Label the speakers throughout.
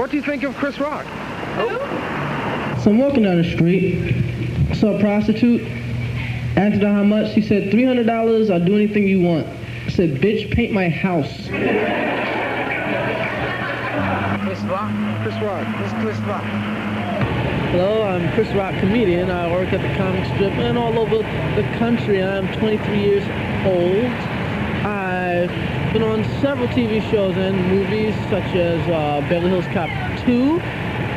Speaker 1: What do you think of Chris Rock?
Speaker 2: So I'm walking down the street, saw a prostitute, asked her how much. She said, $300, I'll do anything you want. I said, bitch, paint my house.
Speaker 1: Chris Rock? Chris Rock. Who's Chris Rock?
Speaker 2: Hello, I'm Chris Rock, comedian. I work at the comic strip and all over the country. I'm 23 years old. I've been on several TV shows and movies such as Beverly Hills Cop 2,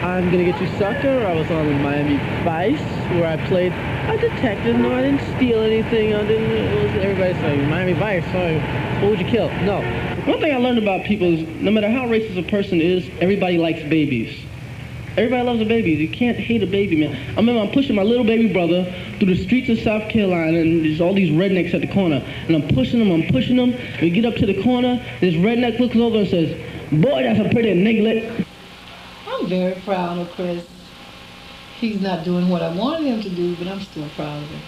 Speaker 2: I'm Gonna Get You Sucker. I was on Miami Vice where I played a detective. No, I didn't steal anything. Everybody's saying, Miami Vice, sorry, what would you kill? No. One thing I learned about people is no matter how racist a person is, everybody likes babies. Everybody loves a baby. You can't hate a baby, man. I remember I'm pushing my little baby brother through the streets of South Carolina, and there's all these rednecks at the corner. And I'm pushing them. We get up to the corner, this redneck looks over and says, boy, that's a pretty niglet.
Speaker 3: I'm very proud of Chris. He's not doing what I wanted him to do, but I'm still proud of him.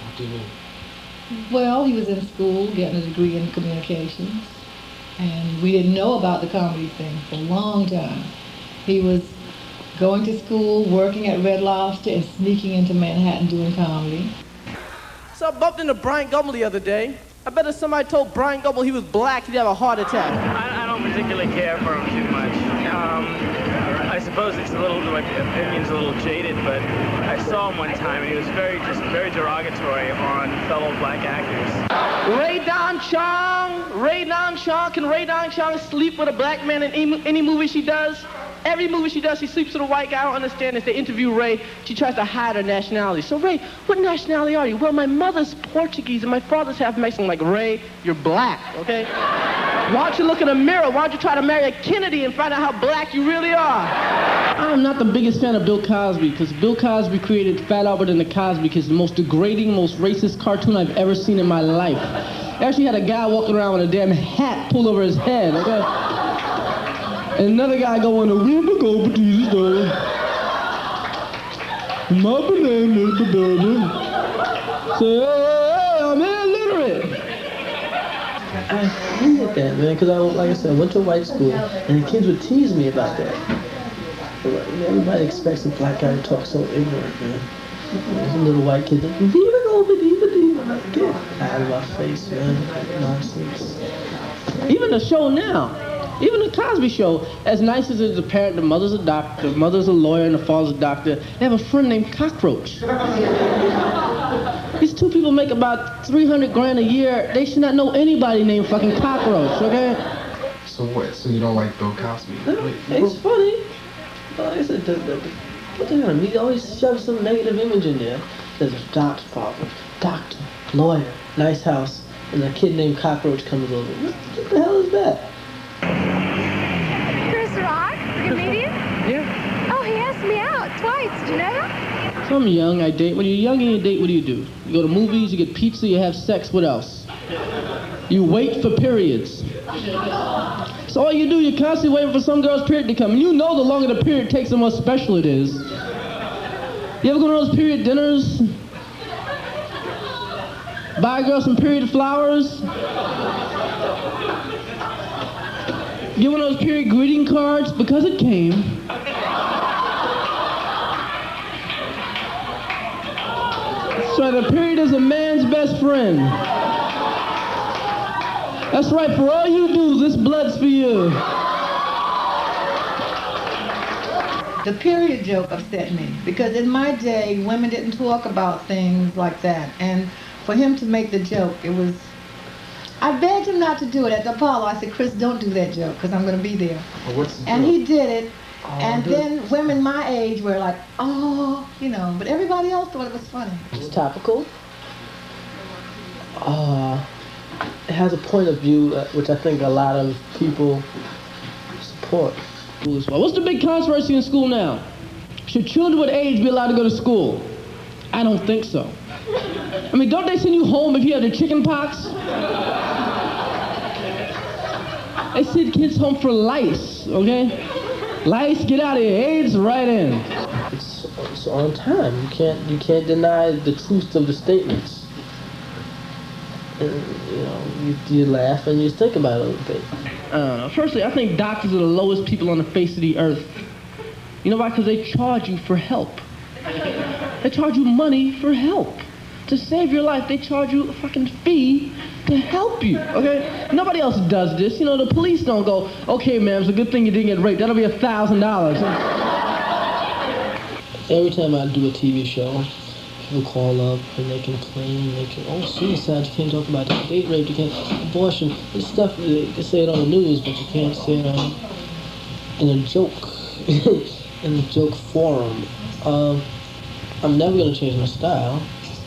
Speaker 4: What do you mean?
Speaker 3: Well, he was in school getting a degree in communications, and we didn't know about the comedy thing for a long time. He was going to school, working at Red Lobster, and sneaking into Manhattan doing comedy.
Speaker 2: So I bumped into Brian Gumble the other day. I bet if somebody told Brian Gumble he was black, he'd have a heart attack.
Speaker 5: I don't particularly care for him too much. I suppose it's a little, my opinion's a little jaded, but I saw him one time and he was very derogatory on fellow black actors.
Speaker 2: Ray Don Chong. Can Ray Don Chong sleep with a black man in any movie she does? Every movie she does, she sleeps with a white guy. I don't understand this. They interview Ray. She tries to hide her nationality. So, Ray, what nationality are you? Well, my mother's Portuguese and my father's half Mexican. Like, Ray, you're black, okay? Why don't you look in a mirror? Why don't you try to marry a Kennedy and find out how black you really are? I'm not the biggest fan of Bill Cosby, because Bill Cosby created Fat Albert and the Cosby Kids, the most degrading, most racist cartoon I've ever seen in my life. They actually had a guy walking around with a damn hat pulled over his head, okay? And another guy going, we're gonna go to the store. My banana's the baby. Say, hey, I'm illiterate. I hated that, man, because like I said, I went to a white school, and the kids would tease me about that. Everybody expects a black guy to talk so ignorant, man. There's a little white kid that, get out of my face, man. Nonsense. Even the show now. Even the Cosby Show, as nice as it's a parent, the mother's a doctor, the mother's a lawyer, and the father's a doctor, they have a friend named Cockroach. These two people make about 300 grand a year. They should not know anybody named fucking Cockroach, okay?
Speaker 4: So what? So you don't like Bill Cosby?
Speaker 2: No, it's funny. But like I said, what the hell? He always shoves some negative image in there. There's a doctor, father, doctor, lawyer, nice house, and a kid named Cockroach comes over. What the hell is that?
Speaker 6: Chris Rock, comedian?
Speaker 2: Yeah.
Speaker 6: Oh, he asked me out twice. Did you know that?
Speaker 2: So I'm young, I date. When you're young and you date, what do? You go to movies, you get pizza, you have sex, what else? You wait for periods. So all you do, you're constantly waiting for some girl's period to come. And you know the longer the period takes, the more special it is. You ever go to those period dinners? Buy a girl some period flowers? Get one of those period greeting cards because it came. So the period is a man's best friend. That's right, for all you do, this blood's for you.
Speaker 3: The period joke upset me, because in my day, women didn't talk about things like that. And for him to make the joke, it was... I begged him not to do it at the Apollo. I said, Chris, don't do that joke, because I'm going to be there.
Speaker 4: Well, what's the
Speaker 3: and
Speaker 4: joke?
Speaker 3: he did it.
Speaker 4: Oh,
Speaker 3: and then women my age were like, oh, you know, but everybody else thought it was funny.
Speaker 2: It's topical. It has a point of view which I think a lot of people support. What's the big controversy in school now? Should children with AIDS be allowed to go to school? I don't think so. I mean, don't they send you home if you have the chicken pox? They send kids home for lice, okay? Lice, get out of here. AIDS, right in. It's on time. You can't deny the truth of the statements. And, you know, you laugh and you think about it a little bit. Firstly, I think doctors are the lowest people on the face of the earth. You know why? Because they charge you for help. They charge you money for help. To save your life, they charge you a fucking fee to help you, okay? Nobody else does this. You know, the police don't go, okay, ma'am, it's a good thing you didn't get raped. That'll be $1,000. Every time I do a TV show, people call up and they complain. They can, oh, suicide, you can't talk about that. Date rape, you can't, abortion. This stuff, they can say it on the news, but you can't say it in a joke, in a joke forum. I'm never gonna change my style,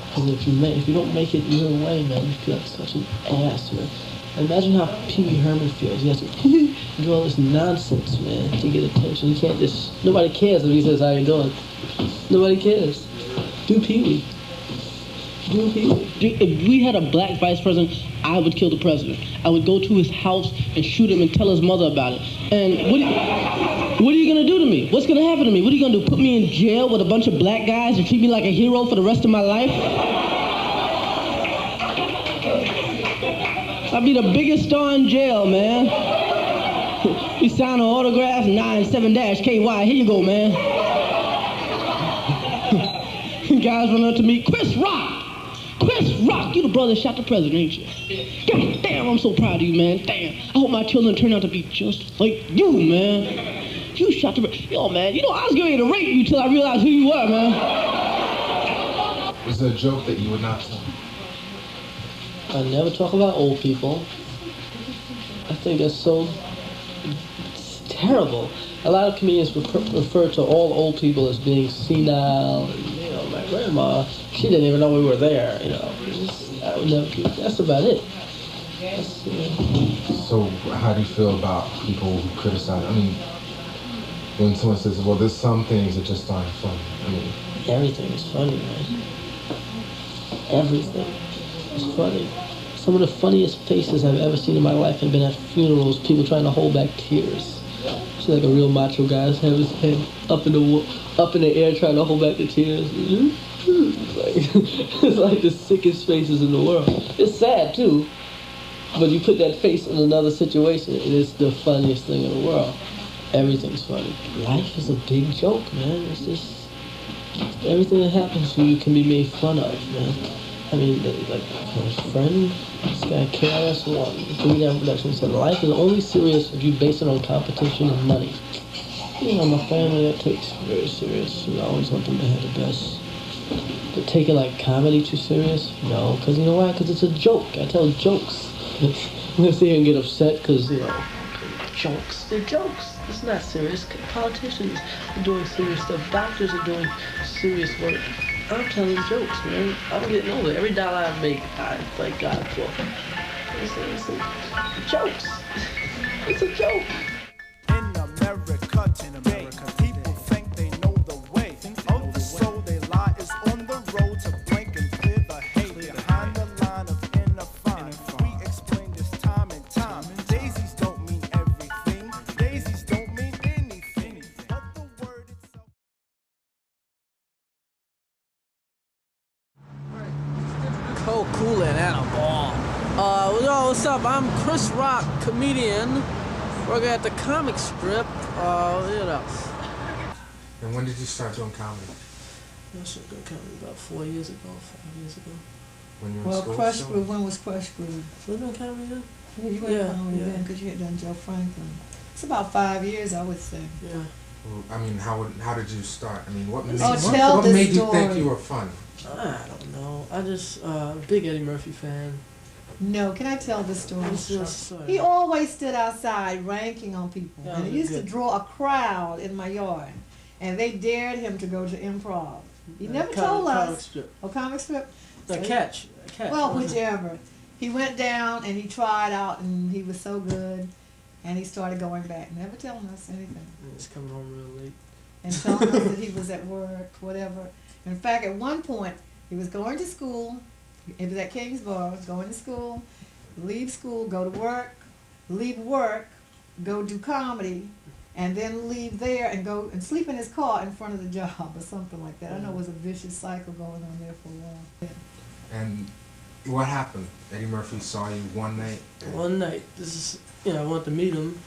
Speaker 2: because if you don't make it your way, man, you feel like such an ass, man. Imagine how Pee Wee Herman feels. He has to do all this nonsense, man, to get attention. You can't just, nobody cares if he says, how you doing? Nobody cares. Do Pee Wee. Do Pee Wee. If we had a black vice president, I would kill the president. I would go to his house and shoot him and tell his mother about it. And what are you gonna do to me? What's gonna happen to me? What are you gonna do? Put me in jail with a bunch of black guys and treat me like a hero for the rest of my life? I'd be the biggest star in jail, man. We sign an autograph, 97-KY. Here you go, man. Guys run up to me, Chris Rock! Chris Rock, you the brother that shot the president, ain't you? God damn, I'm so proud of you, man. Damn. I hope my children turn out to be just like you, man. You shot the president. Yo, man, you know, I was getting ready to rape you till I realized who you were, man.
Speaker 4: Was there a joke that you would not tell?
Speaker 2: I never talk about old people. I think that's so terrible. A lot of comedians refer to all old people as being senile. And, you know, my grandma, she didn't even know we were there. You know, I would never. That's about it.
Speaker 4: So, how do you feel about people who criticize? I mean, when someone says, "Well, there's some things that just aren't funny." I mean,
Speaker 2: everything is funny, man. Everything is funny. Some of the funniest faces I've ever seen in my life have been at funerals. People trying to hold back tears. It's like a real macho guy have his head up in the air trying to hold back the tears. It's like the sickest faces in the world. It's sad too, but you put that face in another situation, and it's the funniest thing in the world. Everything's funny. Life is a big joke, man. It's just everything that happens to you can be made fun of, man. I mean, like my friend, this guy KRS-One, 3 Production, said life is only serious if you base it on competition and money. You know, I'm a family that takes it very serious. I always want them to have the best. But take it like comedy too serious? No, because you know why? Because it's a joke. I tell jokes. I'm going to sit here and get upset because, you know, jokes. They're jokes. It's not serious. Politicians are doing serious stuff. Doctors are doing serious work. I'm telling jokes, man. I'm getting older. Every dollar I make, I thank God for. It's jokes. It's a joke.
Speaker 7: In America, people think they know the way. Of the soul, they lie is on the road to break and clear the hate behind the line of inner fine. We explain this time and time. Daisies don't mean everything. Daisies don't mean anything. But the word itself.
Speaker 2: Cold cooling and a ball. Yo, what's up? I'm Chris Rock, comedian, working at the comic strip. You know.
Speaker 4: and when did you start doing comedy?
Speaker 2: I started doing comedy about 5 years ago.
Speaker 4: When you were in
Speaker 3: Well,
Speaker 4: school?
Speaker 3: Crush
Speaker 4: still?
Speaker 3: Groove, when was Crush Groove?
Speaker 2: Was I doing comedy then?
Speaker 3: Yeah, you were
Speaker 2: Yeah,
Speaker 3: comedy
Speaker 2: yeah.
Speaker 3: then because you had done Joe Franklin. It's about 5 years, I would say.
Speaker 2: Yeah.
Speaker 4: Well, I mean, how did you start? I mean, what made,
Speaker 3: tell
Speaker 4: what
Speaker 3: the
Speaker 4: made you think
Speaker 3: story.
Speaker 4: you were funny?
Speaker 2: I don't know. I just big Eddie Murphy fan.
Speaker 3: No, can I tell the story?
Speaker 2: What's your story?
Speaker 3: He always stood outside ranking on people.
Speaker 2: Yeah,
Speaker 3: And he used to
Speaker 2: good.
Speaker 3: draw a crowd in my yard. And they dared him to go to improv. He never told
Speaker 2: Comic
Speaker 3: us.
Speaker 2: strip.
Speaker 3: Oh, comic strip?
Speaker 2: The
Speaker 3: So he-
Speaker 2: catch.
Speaker 3: Well, whichever. He went down and he tried out and he was so good. And he started going back, never telling us anything.
Speaker 2: He's coming home real late.
Speaker 3: And telling us that he was at work, whatever. In fact, at one point, he was going to school. It was at Kingsborough, going to school, leave school, go to work, leave work, go do comedy, and then leave there and go and sleep in his car in front of the job or something like that. I know it was a vicious cycle going on there for a while.
Speaker 4: And What happened? Eddie Murphy saw you one night.
Speaker 2: One night, I wanted to meet him.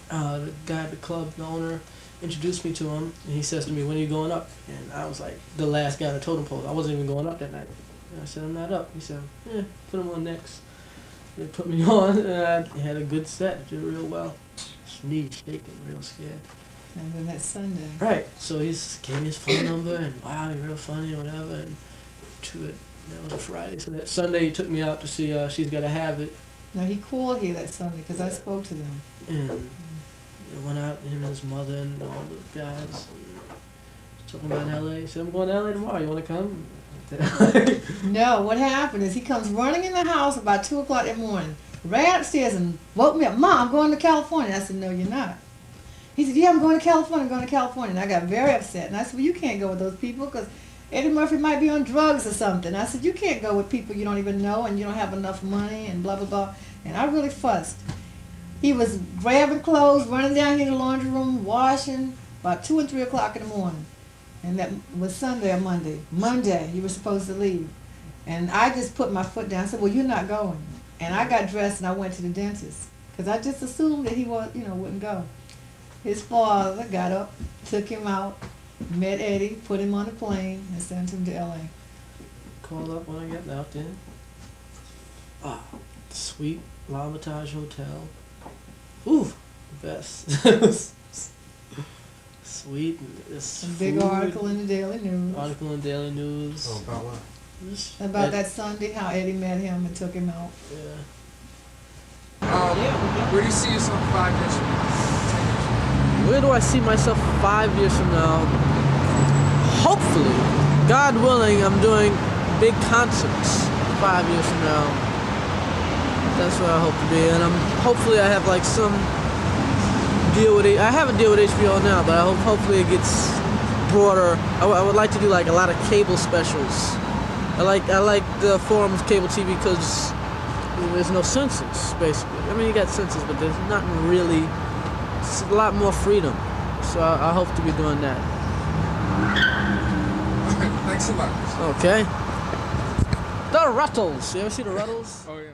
Speaker 2: The guy at the club, the owner, introduced me to him, and he says to me, "When are you going up?" And I was like, the last guy on the totem pole. I wasn't even going up that night. And I said, "I'm not up." He said, "Yeah, put him on next." They put me on, and I had a good set. Did real well. Knees shaking, real scared.
Speaker 3: And then that Sunday.
Speaker 2: Right. So he gave me his phone number, and wow, you're real funny, or whatever. And that was a Friday. So that Sunday he took me out to see She's Gotta Have It.
Speaker 3: Now he called here that Sunday because I spoke to them.
Speaker 2: And I went out, him and his mother and all the guys. Talking about L.A. He said, "I'm going to L.A. tomorrow. You want to come?"
Speaker 3: No, what happened is he comes running in the house about 2 o'clock in the morning, ran upstairs and woke me up. "Mom, I'm going to California." I said, "No, you're not." He said, "Yeah, I'm going to California. I'm going to California." And I got very upset. And I said, "Well, you can't go with those people because Eddie Murphy might be on drugs or something." I said, "You can't go with people you don't even know and you don't have enough money and blah, blah, blah." And I really fussed. He was grabbing clothes, running down here to the laundry room, washing, about 2 and 3 o'clock in the morning. And that was Sunday or Monday. Monday, you were supposed to leave. And I just put my foot down and said, "Well, you're not going." And I got dressed and I went to the dentist because I just assumed that he wouldn't go. His father got up, took him out, met Eddie, put him on a plane, and sent him to L.A.
Speaker 2: Called up when I got out there. Sweet L'Hermitage Hotel. Ooh, the best. Sweet.
Speaker 3: A big article in the Daily News.
Speaker 2: Article in the Daily News.
Speaker 4: Oh, about what?
Speaker 3: About that Sunday, how Eddie met him and took him out.
Speaker 2: Yeah.
Speaker 4: Where do you see yourself 5 years from now?
Speaker 2: Where do I see myself 5 years from now? Hopefully, God willing, I'm doing big concerts 5 years from now. That's where I hope to be, and hopefully I have like some deal with it. I have a deal with HBO now, but I hopefully it gets broader. I would like to do like a lot of cable specials. I like the form of cable TV because there's no censors, basically. I mean, you got censors, but there's not really. It's a lot more freedom. So I hope to be doing that.
Speaker 4: Thanks a lot.
Speaker 2: Okay. The Ruttles. You ever see the Ruttles?
Speaker 4: Oh, yeah.